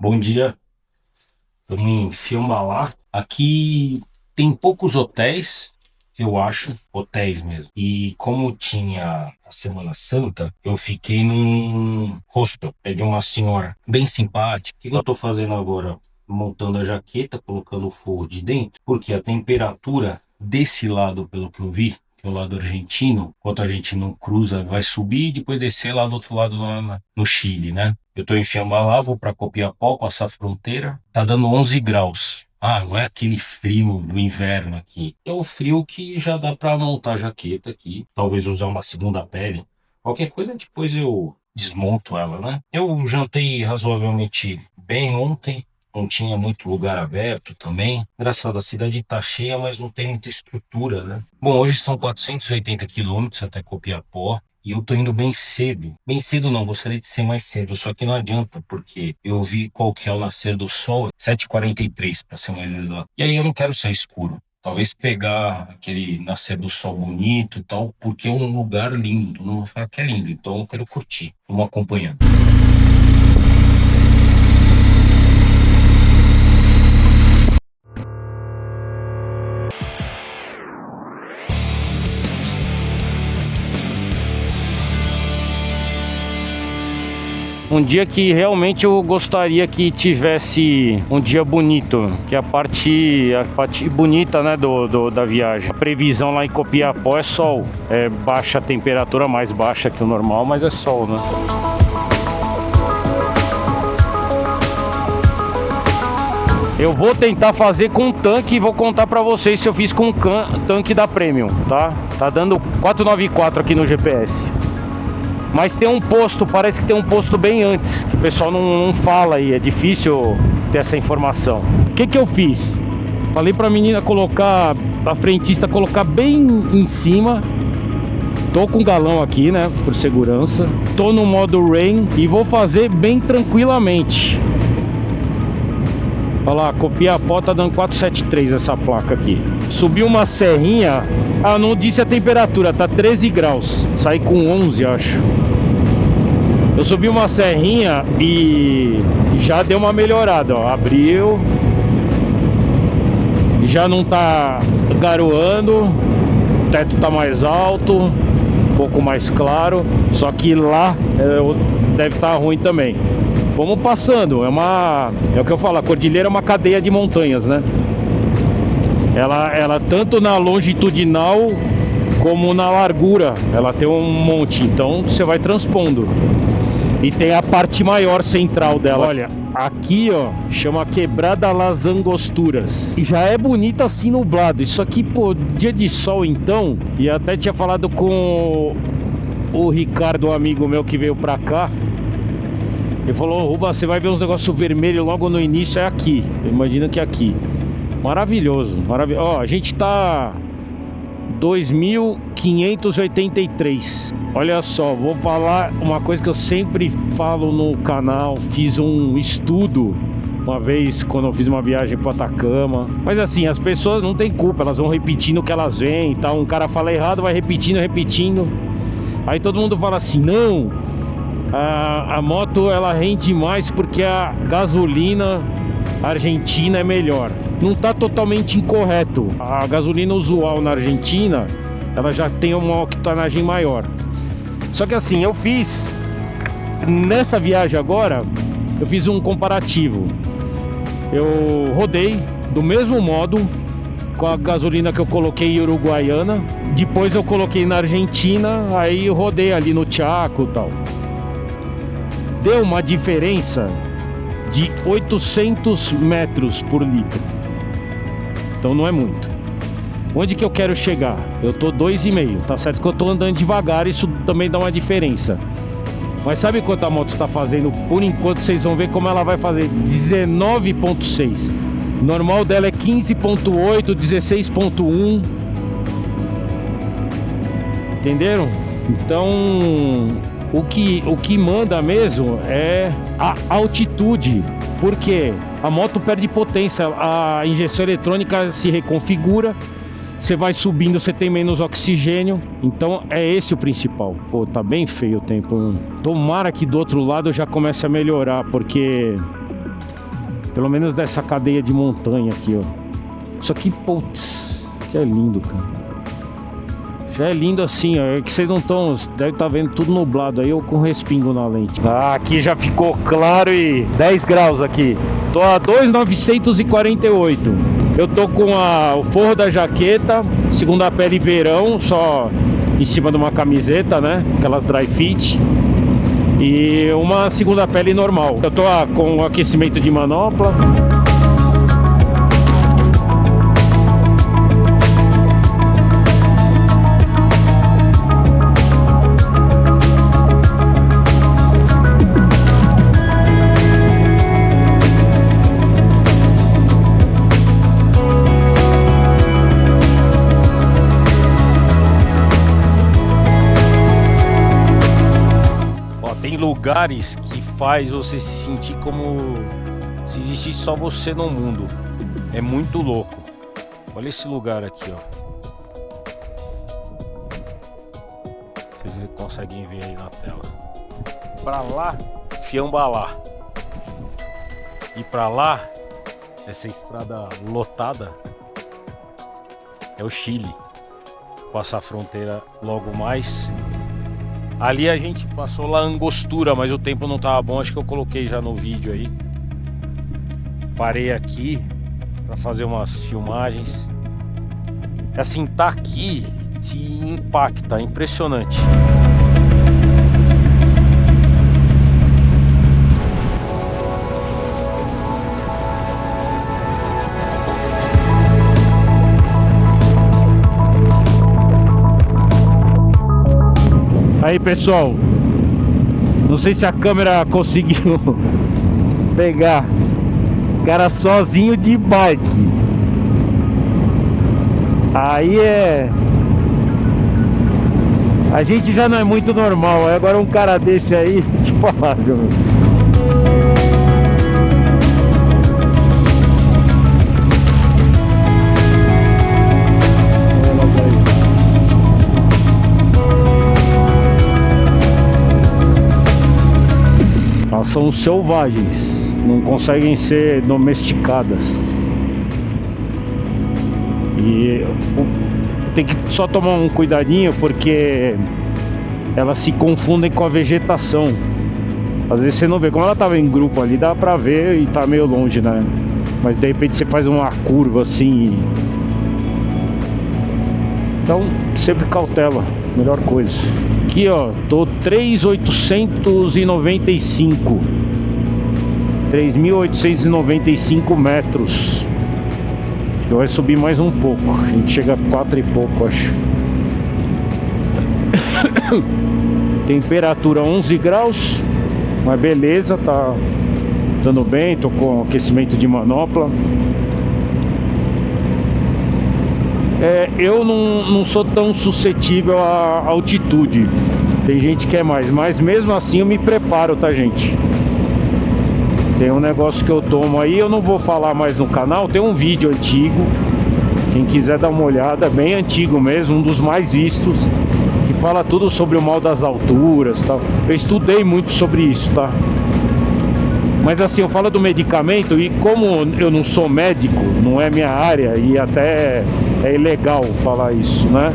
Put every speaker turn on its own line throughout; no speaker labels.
Bom dia, estamos em Filmalar. Aqui tem poucos hotéis, eu acho, hotéis mesmo. E como tinha a Semana Santa, eu fiquei num hostel, é de uma senhora bem simpática. O que eu estou fazendo agora? Montando a jaqueta, colocando o forro de dentro, porque a temperatura desse lado, pelo que eu vi, que é o lado argentino, enquanto a gente não cruza, vai subir e depois descer lá do outro lado, no Chile, né? Eu tô em Fiambalá, vou para Copiapó, passar a fronteira. Tá dando 11 graus. Ah, não é aquele frio do inverno aqui. É o frio que já dá para montar a jaqueta aqui. Talvez usar uma segunda pele. Qualquer coisa depois eu desmonto ela, né? Eu jantei razoavelmente bem ontem. Não tinha muito lugar aberto também. Engraçado, a cidade tá cheia, mas não tem muita estrutura, né? Bom, hoje são 480 quilômetros até Copiapó. E eu tô indo bem cedo. Bem cedo não, gostaria de ser mais cedo, só que não adianta, porque eu vi qual que é o nascer do sol, 7h43, para ser mais exato. E aí eu não quero sair escuro. Talvez pegar aquele nascer do sol bonito e tal, porque é um lugar lindo. Não vou falar que é lindo, então eu quero curtir. Vamos acompanhando. Um dia que realmente eu gostaria que tivesse um dia bonito, que a parte bonita, né, da viagem. A previsão lá em Copiapó é sol, é baixa a temperatura, mais baixa que o normal, mas é sol, né? Eu vou tentar fazer com tanque e vou contar pra vocês se eu fiz com tanque da Premium, tá? Tá dando 494 aqui no GPS. Mas tem um posto, parece que tem um posto bem antes, que o pessoal não fala aí, é difícil ter essa informação. O que eu fiz? Falei pra menina colocar, a frentista colocar bem em cima. Tô com galão aqui, né, por segurança. Tô no modo rain e vou fazer bem tranquilamente. Olha lá, Copiapó tá dando 473 essa placa aqui. Subiu uma serrinha. Ah, não disse a temperatura, tá 13 graus. Saí com 11, acho. Eu subi uma serrinha e já deu uma melhorada, ó. Abriu. Já não tá garoando. O teto tá mais alto, um pouco mais claro. Só que lá deve estar ruim também. Vamos passando, é o que eu falo, a cordilheira é uma cadeia de montanhas, né? Ela tanto na longitudinal como na largura, ela tem um monte, então você vai transpondo. E tem a parte maior central dela. Olha, aqui ó, chama Quebrada Las Angosturas. E já é bonito assim nublado. Isso aqui, pô, dia de sol então. E até tinha falado com o Ricardo, um amigo meu que veio pra cá. Ele falou, Ruba, você vai ver uns negócios vermelhos logo no início, é aqui. Eu imagino que é aqui. Maravilhoso, maravilhoso. Ó, a gente tá 2583. Olha só, vou falar uma coisa que eu sempre falo no canal. Fiz um estudo uma vez quando eu fiz uma viagem para Atacama. Mas assim, as pessoas não têm culpa, elas vão repetindo o que elas veem e tal. Um cara fala errado, vai repetindo, repetindo. Aí todo mundo fala assim, não... A moto ela rende mais porque a gasolina argentina é melhor. Não está totalmente incorreto. A gasolina usual na Argentina ela já tem uma octanagem maior. Só que assim, eu fiz nessa viagem agora, eu fiz um comparativo. Eu rodei do mesmo modo com a gasolina que eu coloquei em Uruguaiana. Depois eu coloquei na Argentina, aí eu rodei ali no Chaco e tal. Deu uma diferença de 800 metros por litro. Então não é muito. Onde que eu quero chegar? Eu tô 2,5. Tá certo que eu tô andando devagar, isso também dá uma diferença. Mas sabe quanto a moto está fazendo? Por enquanto vocês vão ver como ela vai fazer. 19,6. O normal dela é 15,8, 16,1. Entenderam? Então... O que manda mesmo é a altitude, porque a moto perde potência, a injeção eletrônica se reconfigura, você vai subindo, você tem menos oxigênio, então é esse o principal. Pô, tá bem feio o tempo. Tomara que do outro lado já comece a melhorar, porque Pelo menos dessa cadeia de montanha aqui, ó. Isso aqui, putz, já é lindo, cara. Já é lindo assim, ó. É que vocês não estão, deve estar vendo tudo nublado aí ou com respingo na lente. Ah, aqui já ficou claro e 10 graus aqui. Tô a 2.948. Eu tô com o forro da jaqueta, segunda pele verão, só em cima de uma camiseta, né? Aquelas dry fit. E uma segunda pele normal. Eu tô com o aquecimento de manopla. Lugares que faz você se sentir como se existisse só você no mundo. É muito louco. Olha esse lugar aqui, ó. Vocês conseguem ver aí na tela. Pra lá, Fiambalá. E pra lá, essa estrada lotada, é o Chile. Passar a fronteira logo mais. Ali a gente passou lá Angostura, mas o tempo não tava bom, acho que eu coloquei já no vídeo aí. Parei aqui para fazer umas filmagens. Assim, tá aqui te impacta, impressionante. Aí, pessoal, não sei se a câmera conseguiu pegar. Cara sozinho de bike. Aí a gente já não é muito normal. Agora um cara desse aí, tipo, elas são selvagens, não conseguem ser domesticadas. E tem que só tomar um cuidadinho, porque elas se confundem com a vegetação. Às vezes você não vê, como ela tava em grupo ali, dá pra ver e tá meio longe, né? Mas de repente você faz uma curva assim. Então, sempre cautela, melhor coisa. Aqui, ó, tô 3.895. 3.895 metros. Acho que vai subir mais um pouco. A gente chega a 4 e pouco, acho. Temperatura 11 graus. Mas beleza, tá dando bem. Tô com aquecimento de manopla. Eu não sou tão suscetível à altitude. Tem gente que é mais, mas mesmo assim eu me preparo, tá, gente? Tem um negócio que eu tomo aí, eu não vou falar mais no canal. Tem um vídeo antigo, quem quiser dar uma olhada, bem antigo mesmo, um dos mais vistos, que fala tudo sobre o mal das alturas, tal. Eu estudei muito sobre isso, tá? Mas assim, eu falo do medicamento, e como eu não sou médico, não é minha área, e até é ilegal falar isso, né?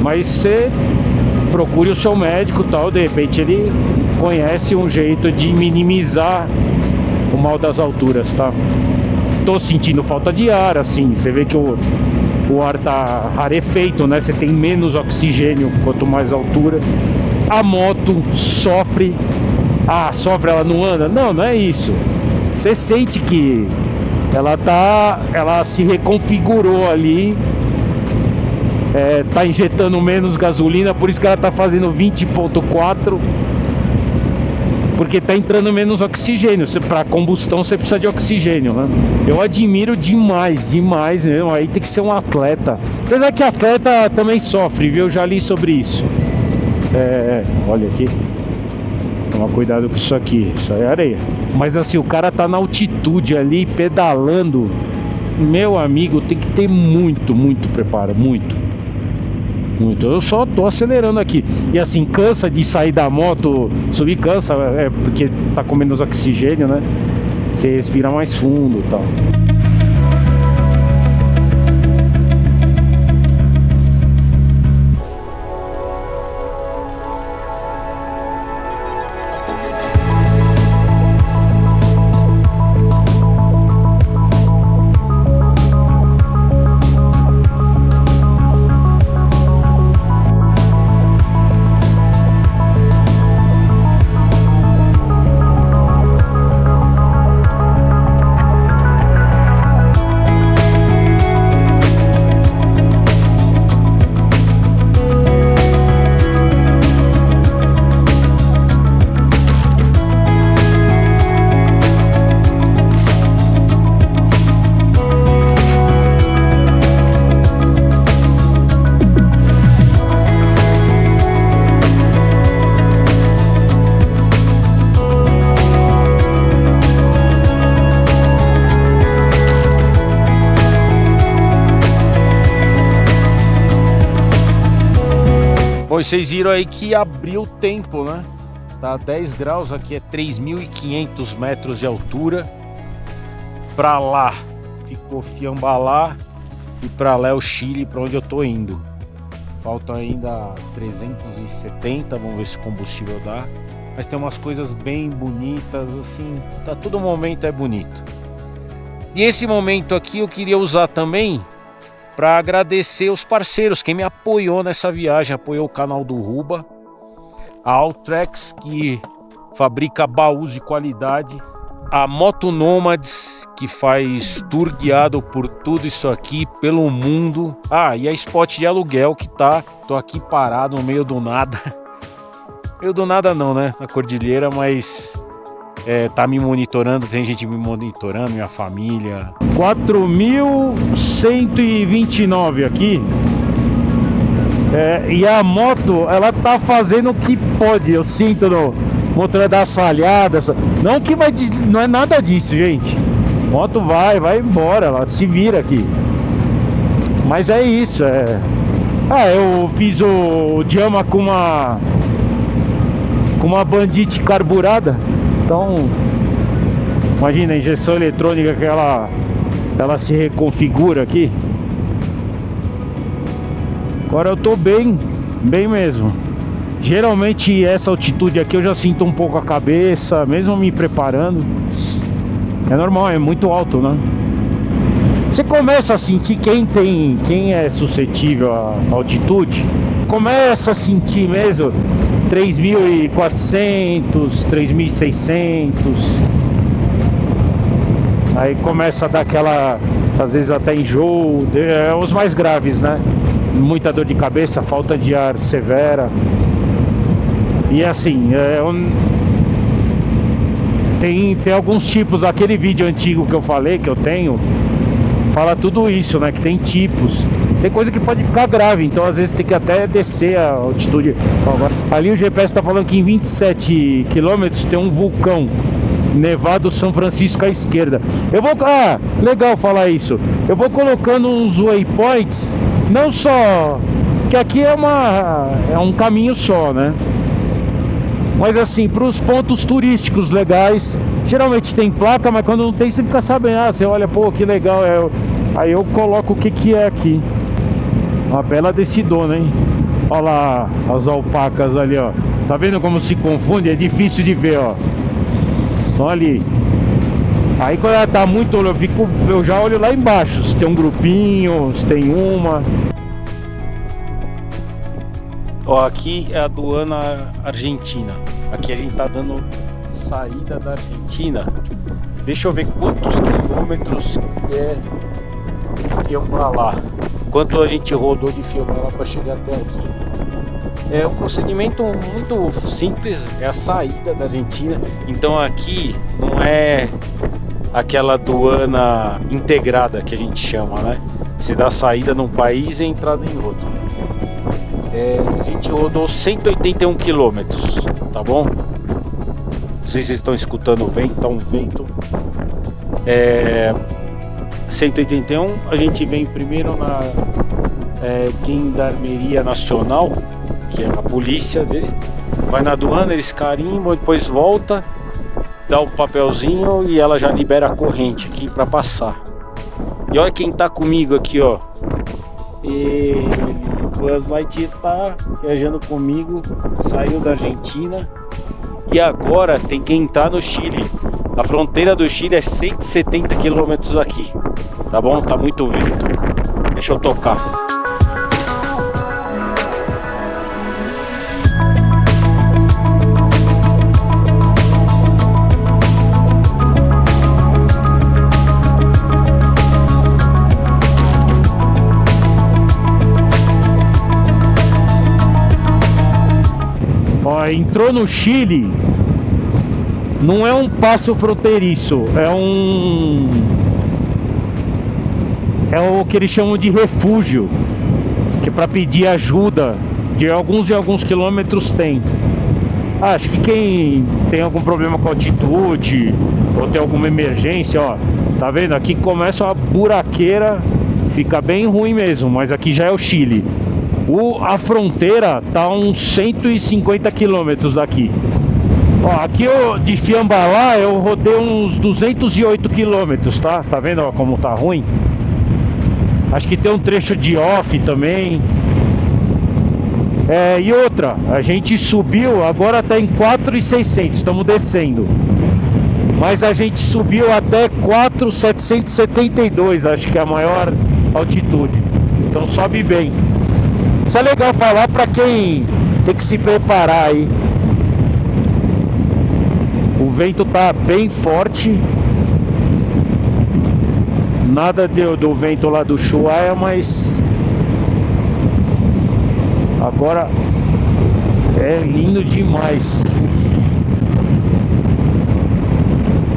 Mas você procure o seu médico, tal, de repente ele conhece um jeito de minimizar o mal das alturas, tá? Tô sentindo falta de ar, assim, você vê que o ar tá rarefeito, né? Você tem menos oxigênio quanto mais altura. A moto sofre. Ah, sofre, ela não anda? Não, não é isso. Você sente que ela se reconfigurou ali, tá injetando menos gasolina, por isso que ela tá fazendo 20,4, porque tá entrando menos oxigênio. Para combustão você precisa de oxigênio, né? Eu admiro demais mesmo. Aí tem que ser um atleta. Apesar que atleta também sofre, viu? Eu já li sobre isso. Olha aqui. Toma cuidado com isso aqui, isso aí é areia. Mas assim, o cara tá na altitude ali, pedalando. Meu amigo, tem que ter muito preparo, muito. Eu só tô acelerando aqui. E assim, cansa de sair da moto, subir cansa, porque tá com menos oxigênio, né? você respira mais fundo e tal. Bom, vocês viram aí que abriu o tempo, né? Tá 10 graus, aqui é 3.500 metros de altura. Pra lá ficou Fiambalá e pra lá é o Chile, pra onde eu tô indo. Faltam ainda 370, vamos ver se o combustível dá. Mas tem umas coisas bem bonitas, assim, tá, todo momento é bonito. E esse momento aqui eu queria usar também para agradecer os parceiros, quem me apoiou nessa viagem, apoiou o canal do Ruba, a Altrex, que fabrica baús de qualidade, a Moto Nomads, que faz tour guiado por tudo isso aqui, pelo mundo, e a Spot de aluguel, que tô aqui parado no meio do nada, meio do nada não, né, na cordilheira, mas tá me monitorando, tem gente me monitorando, minha família. 4.129 aqui. E a moto, ela tá fazendo o que pode. Eu sinto no motor das falhadas. Não que não é nada disso, gente. A moto vai embora, ela se vira aqui. Mas é isso. Eu fiz o Jama com uma Bandit carburada. Então, imagina a injeção eletrônica que ela se reconfigura aqui. Agora eu tô bem mesmo. Geralmente essa altitude aqui eu já sinto um pouco a cabeça, mesmo me preparando. É normal, é muito alto, né? Você começa a sentir quem é suscetível à altitude, começa a sentir mesmo 3.400, 3.600. Aí começa a dar aquela, às vezes até enjoo, os mais graves, né? Muita dor de cabeça, falta de ar severa. E assim, tem alguns tipos, aquele vídeo antigo que eu falei, que eu tenho, fala tudo isso, né? Que tem tipos. Tem coisa que pode ficar grave, então às vezes tem que até descer a altitude. Ali o GPS está falando que em 27 quilômetros tem um vulcão, Nevado São Francisco à esquerda. Legal falar isso. Eu vou colocando uns waypoints, não só que aqui é um caminho só, né? Mas assim, para os pontos turísticos legais, geralmente tem placa, mas quando não tem você fica sabendo, você olha, pô, que legal, aí eu coloco o que é aqui. Uma bela decidona, hein? Olha lá as alpacas ali, ó. Tá vendo como se confunde? É difícil de ver, ó. Estão ali. Aí quando ela tá muito, eu já olho lá embaixo, se tem um grupinho, se tem uma. Ó, aqui é a aduana argentina. Aqui a gente tá dando saída da Argentina. Deixa eu ver quantos quilômetros é de Fiambalá. Quanto a gente rodou de Fiambalá para chegar até aqui. É um procedimento muito simples, é a saída da Argentina. Então aqui não é aquela aduana integrada que a gente chama, né? Você dá saída num país e entrada em outro. A gente rodou 181 quilômetros, tá bom? Não sei se vocês estão escutando bem, tá um vento. 181, a gente vem primeiro na Gendarmeria Nacional, que é a polícia deles. Vai na aduana, eles carimbam, depois volta dá um papelzinho e ela já libera a corrente aqui para passar. E olha quem tá comigo aqui, ó. E Buzz Lightyear tá viajando comigo, saiu da Argentina e agora tem que entrar no Chile. A fronteira do Chile é 170 quilômetros aqui, tá bom? Tá muito vento. Deixa eu tocar. Ó, entrou no Chile. Não é um passo fronteiriço, é o que eles chamam de refúgio, que para pedir ajuda de alguns quilômetros tem. Acho que quem tem algum problema com altitude ou tem alguma emergência, ó, tá vendo? Aqui começa a buraqueira, fica bem ruim mesmo, mas aqui já é o Chile. A fronteira tá a uns 150 quilômetros daqui. Ó, aqui de Fiambalá eu rodei uns 208 quilômetros, tá? Tá vendo ó, como tá ruim? Acho que tem um trecho de off também. E outra, a gente subiu, agora tá em 4.600, estamos descendo. Mas a gente subiu até 4.772, acho que é a maior altitude. Então sobe bem. Isso é legal falar para quem tem que se preparar aí. O vento tá bem forte. Nada do vento lá do Ushuaia, mas agora é lindo demais.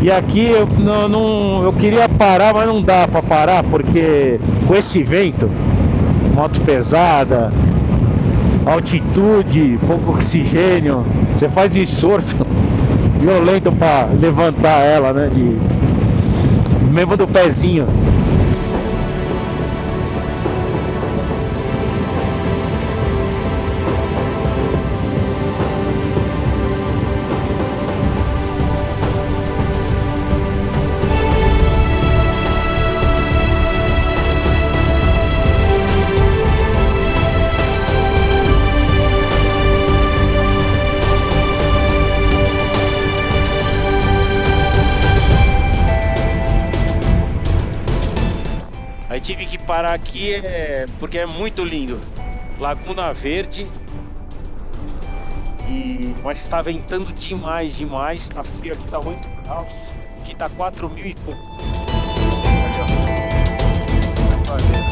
E aqui eu queria parar, mas não dá para parar porque com esse vento, moto pesada, altitude, pouco oxigênio, você faz um esforço violento para levantar ela, né? Mesmo do pezinho. Aí tive que parar aqui porque é muito lindo. Laguna Verde. Mas tá ventando demais. Tá frio aqui, tá 8 graus. Aqui tá 4.000 e pouco. Ali, ó. Dá pra ver.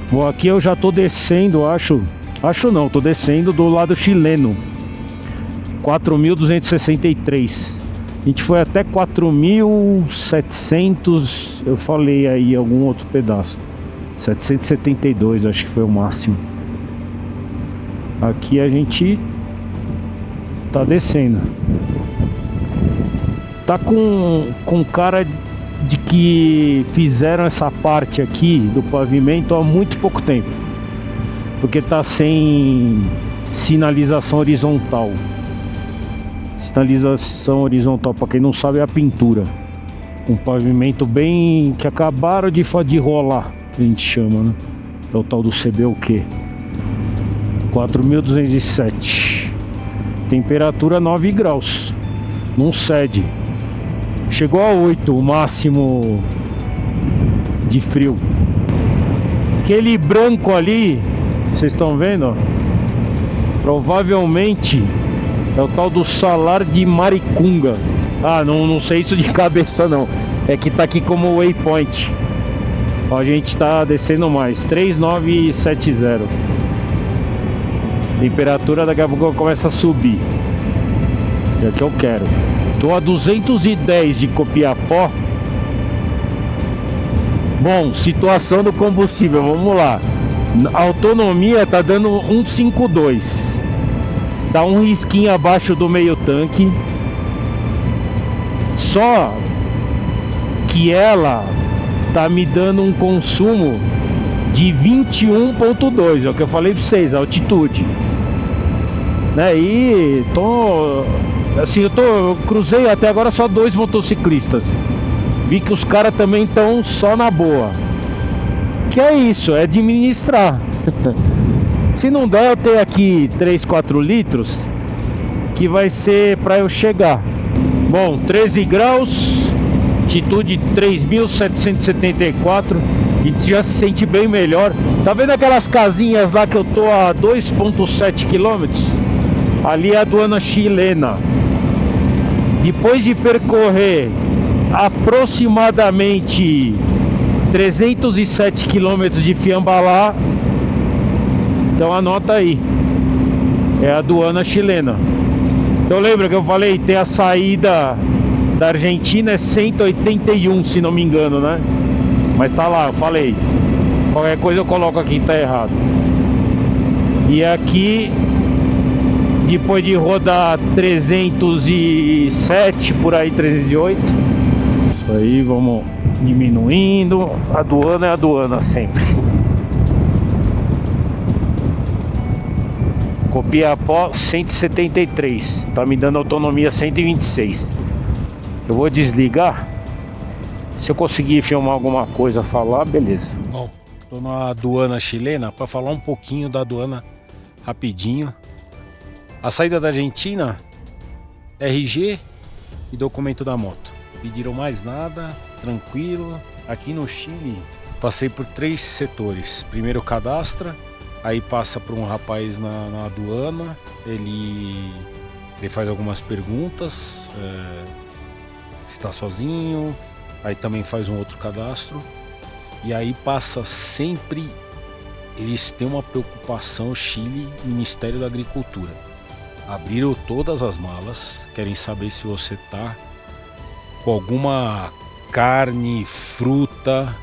Bom, aqui eu já tô descendo, acho não, tô descendo do lado chileno. 4.263. A gente foi até 4.700, eu falei aí algum outro pedaço. 772, acho que foi o máximo. Aqui a gente tá descendo. Tá com cara de que fizeram essa parte aqui do pavimento há muito pouco tempo. porque tá sem sinalização horizontal. Sinalização horizontal, para quem não sabe, é a pintura. Um pavimento bem que acabaram de rolar, que a gente chama, né? É o tal do CBUQ. 4.207. Temperatura 9 graus. Não cede. Chegou a 8 o máximo de frio. Aquele branco ali, vocês estão vendo? Provavelmente é o tal do Salar de Maricunga. Ah, não sei isso de cabeça não. É que tá aqui como waypoint. Ó, a gente tá descendo mais. 3.970. Temperatura daqui a pouco começa a subir. É o que eu quero. Tô a 210 de Copiapó. Bom, situação do combustível, vamos lá. A autonomia tá dando 1,52. Tá um risquinho abaixo do meio tanque. Só que ela tá me dando um consumo de 21,2. É o que eu falei pra vocês, a altitude. Né? E tô... Assim, eu cruzei até agora só 2 motociclistas. Vi que os caras também estão só na boa. Que é isso, é administrar. Se não der, eu tenho aqui 3, 4 litros, que vai ser para eu chegar. Bom, 13 graus, altitude 3.774. A gente já se sente bem melhor. Tá vendo aquelas casinhas lá que eu tô a 2,7 quilômetros? Ali é a aduana chilena. Depois de percorrer aproximadamente 307 quilômetros de Fiambalá, então anota aí, é a aduana chilena. Então lembra que eu falei, tem a saída da Argentina é 181, se não me engano, né? Mas tá lá, eu falei. Qualquer coisa eu coloco aqui, tá errado. E aqui, depois de rodar 307, por aí 308. Isso aí, vamos diminuindo. Aduana é aduana sempre. Copiapó 173. Tá me dando autonomia 126. Eu vou desligar. Se eu conseguir filmar alguma coisa, falar, beleza. Bom, tô na aduana chilena para falar um pouquinho da aduana rapidinho. A saída da Argentina, RG e documento da moto. Pediram mais nada, tranquilo. Aqui no Chile, passei por 3 setores. Primeiro cadastra, aí passa por um rapaz na aduana. Ele faz algumas perguntas. Está sozinho, aí também faz um outro cadastro, e aí passa sempre. Eles têm uma preocupação, Chile, Ministério da Agricultura. Abriram todas as malas, querem saber se você tá com alguma carne, fruta.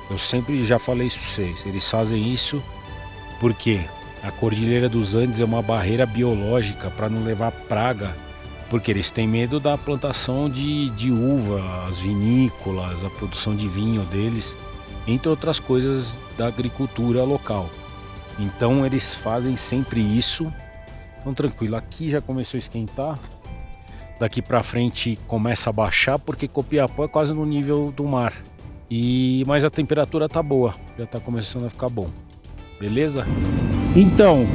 Eu sempre já falei isso para vocês, eles fazem isso porque a Cordilheira dos Andes é uma barreira biológica para não levar praga. Porque eles têm medo da plantação de uva, as vinícolas, a produção de vinho deles, entre outras coisas da agricultura local. Então eles fazem sempre isso. Então tranquilo, aqui já começou a esquentar. Daqui pra frente começa a baixar porque Copiapó é quase no nível do mar. Mas a temperatura tá boa, já tá começando a ficar bom. Beleza? Então,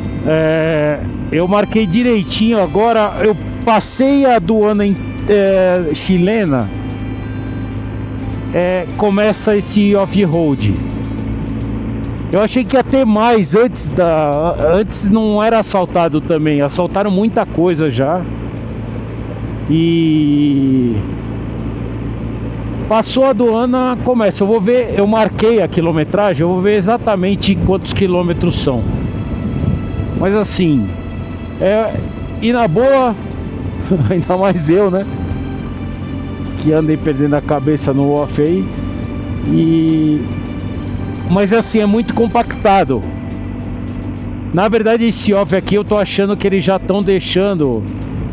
eu marquei direitinho agora. Eu passei a aduana chilena. Começa esse off-road. Eu achei que ia ter mais antes antes não era assaltado também. Assaltaram muita coisa já. E passou a aduana, começa. Eu vou ver, eu marquei a quilometragem, eu vou ver exatamente quantos quilômetros são. Mas assim, e na boa, ainda mais eu, né? Que andei perdendo a cabeça no off aí. Mas assim, é muito compactado. Na verdade, esse off aqui eu tô achando que eles já estão deixando.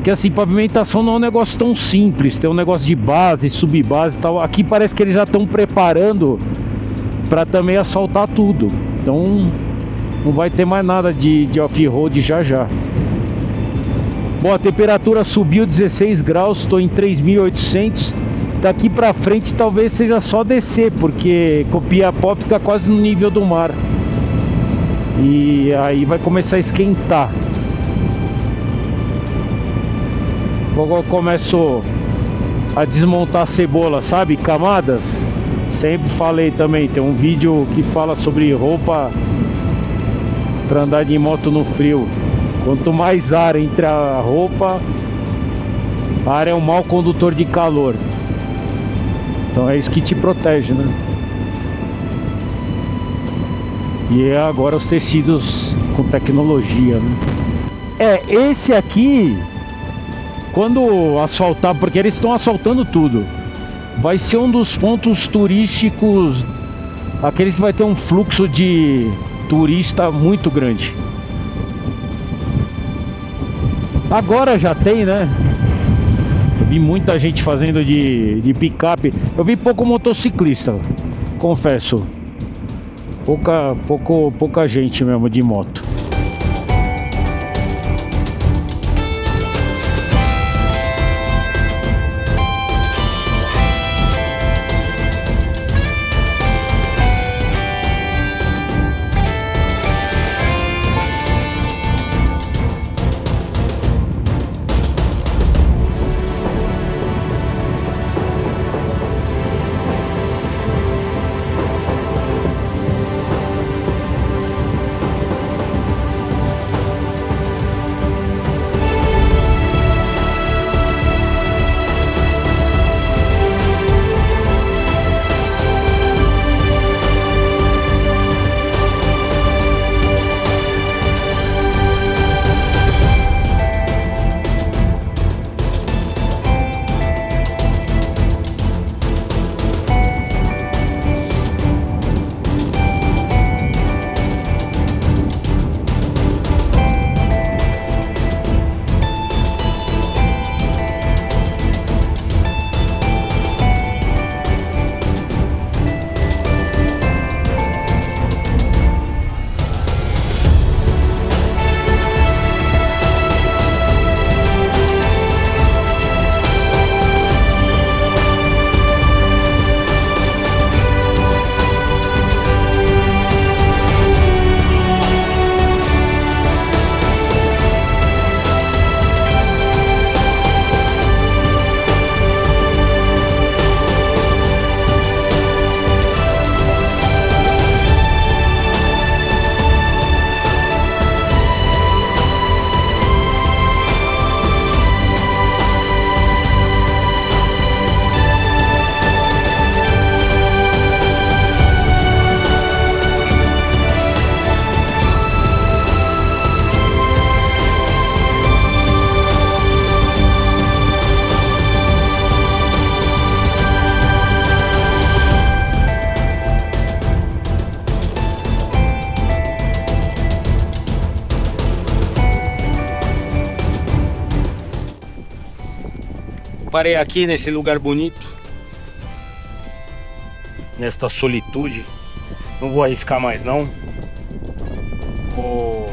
Que assim, pavimentação não é um negócio tão simples. Tem um negócio de base, subbase e tal. Aqui parece que eles já estão preparando para também assaltar tudo. Então, não vai ter mais nada de off-road já. Bom, a temperatura subiu 16 graus, estou em 3.800. Daqui pra frente talvez seja só descer, porque Copiapó fica quase no nível do mar. E aí vai começar a esquentar. Logo eu começo a desmontar a cebola, sabe? Camadas. Sempre falei também, tem um vídeo que fala sobre roupa para andar de moto no frio. Quanto mais ar entre a roupa, ar é um mau condutor de calor. Então é isso que te protege, né? E é agora os tecidos com tecnologia, né? Esse aqui, quando asfaltar, porque eles estão asfaltando tudo, vai ser um dos pontos turísticos, aqueles que vai ter um fluxo de turista muito grande. Agora já tem, né? Eu vi muita gente fazendo de picape. Eu vi pouco motociclista, confesso. Pouca gente mesmo de moto. Parei aqui nesse lugar bonito, nesta solitude. Não vou arriscar mais não. Vou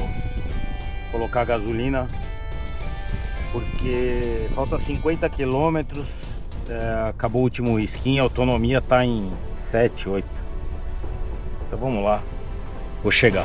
colocar gasolina, porque falta 50 quilômetros. Acabou o último skin, a autonomia tá em 7, 8. Então vamos lá, vou chegar.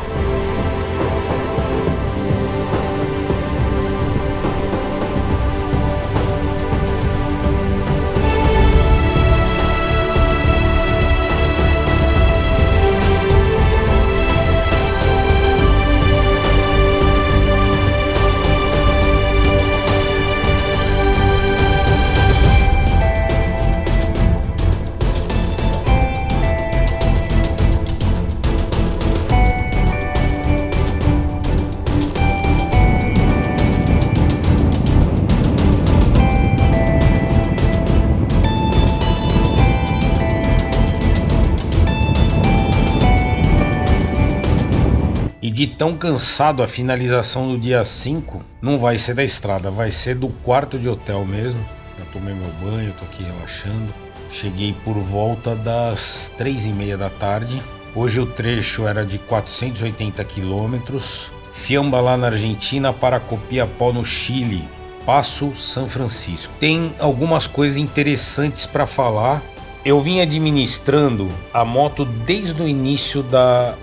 E de tão cansado, a finalização do dia 5 não vai ser da estrada, vai ser do quarto de hotel mesmo. Já tomei meu banho, tô aqui relaxando. Cheguei por volta das 3:30 da tarde. Hoje o trecho era de 480 quilômetros. Fiambalá na Argentina, Paracopiapó no Chile, Passo São Francisco. Tem algumas coisas interessantes para falar. Eu vim administrando a moto desde o início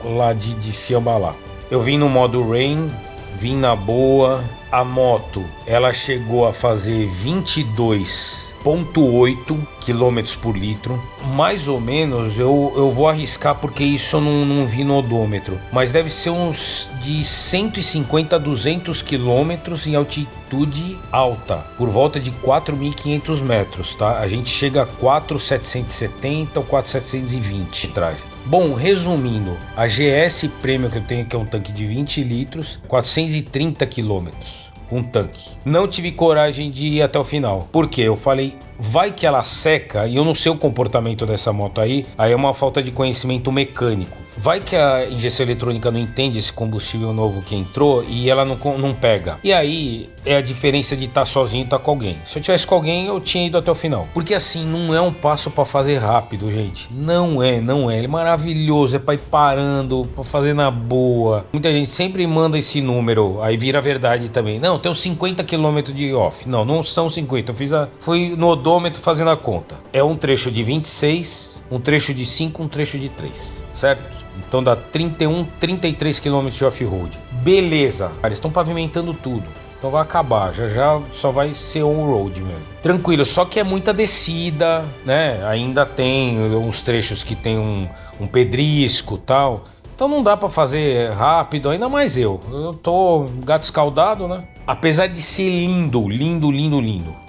lá de Fiambalá. Eu vim no modo Rain, vim na boa. A moto, ela chegou a fazer 22,8 km por litro. Mais ou menos, eu vou arriscar porque isso eu não vi no odômetro. Mas deve ser uns de 150 a 200 km em altitude alta. Por volta de 4.500 metros, tá? A gente chega a 4.770 ou 4.720 atrás. Bom, resumindo, a GS Premium que eu tenho, que é um tanque de 20 litros, 430 quilômetros. Um tanque. Não tive coragem de ir até o final. Por quê? Eu falei, vai que ela seca e eu não sei o comportamento dessa moto aí é uma falta de conhecimento mecânico. Vai que a injeção eletrônica não entende esse combustível novo que entrou e ela não pega. E aí é a diferença de estar sozinho e estar com alguém. Se eu tivesse com alguém, eu tinha ido até o final. Porque assim, não é um passo para fazer rápido, gente. Não é. Ele é maravilhoso, é para ir parando, para fazer na boa. Muita gente sempre manda esse número, aí vira verdade também. Não, tem uns 50 km de off. Não são 50. Fui no odômetro fazendo a conta. É um trecho de 26, um trecho de 5, um trecho de 3, certo? Então dá 33 km de off-road. Beleza, eles estão pavimentando tudo. Então vai acabar, já só vai ser on-road mesmo. Tranquilo, só que é muita descida, né? Ainda tem uns trechos que tem um pedrisco e tal. Então não dá pra fazer rápido, ainda mais eu tô gato escaldado, né? Apesar de ser lindo,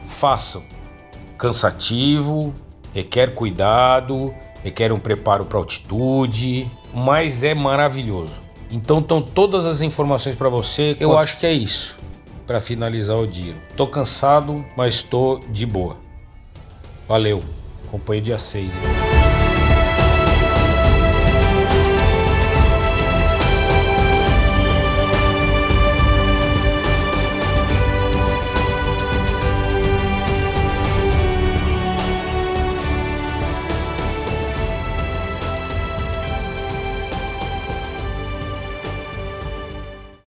façam. Cansativo, requer cuidado, requer um preparo para altitude, mas é maravilhoso. Então estão todas as informações para você. Eu acho que é isso para finalizar o dia. Tô cansado, mas tô de boa. Valeu, acompanhe o dia 6.